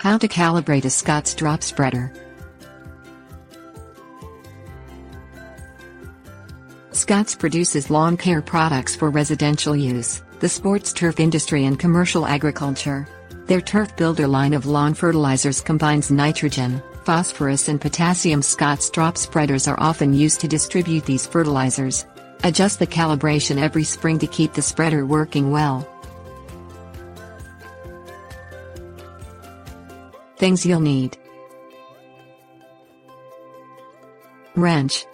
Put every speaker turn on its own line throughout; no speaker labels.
How to calibrate a Scott's drop spreader. Scott's produces lawn care products for residential use, the sports turf industry and commercial agriculture. Their Turf Builder line of lawn fertilizers combines nitrogen, phosphorus and potassium. Scott's drop spreaders are often used to distribute these fertilizers. Adjust the calibration every spring to keep the spreader working well. Things you'll need: wrench.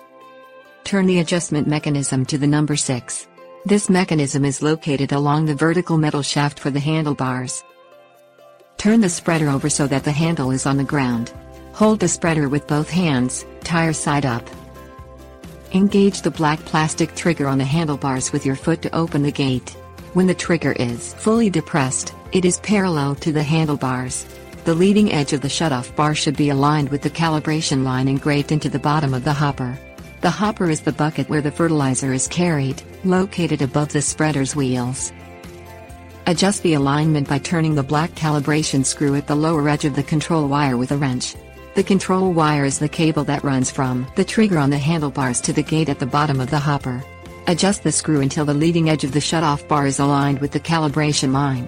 Turn the adjustment mechanism to the number 6. This mechanism is located along the vertical metal shaft for the handlebars. Turn the spreader over so that the handle is on the ground. Hold the spreader with both hands, tire side up. Engage the black plastic trigger on the handlebars with your foot to open the gate. When the trigger is fully depressed, it is parallel to the handlebars. The leading edge of the shutoff bar should be aligned with the calibration line engraved into the bottom of the hopper. The hopper is the bucket where the fertilizer is carried, located above the spreader's wheels. Adjust the alignment by turning the black calibration screw at the lower edge of the control wire with a wrench. The control wire is the cable that runs from the trigger on the handlebars to the gate at the bottom of the hopper. Adjust the screw until the leading edge of the shutoff bar is aligned with the calibration line.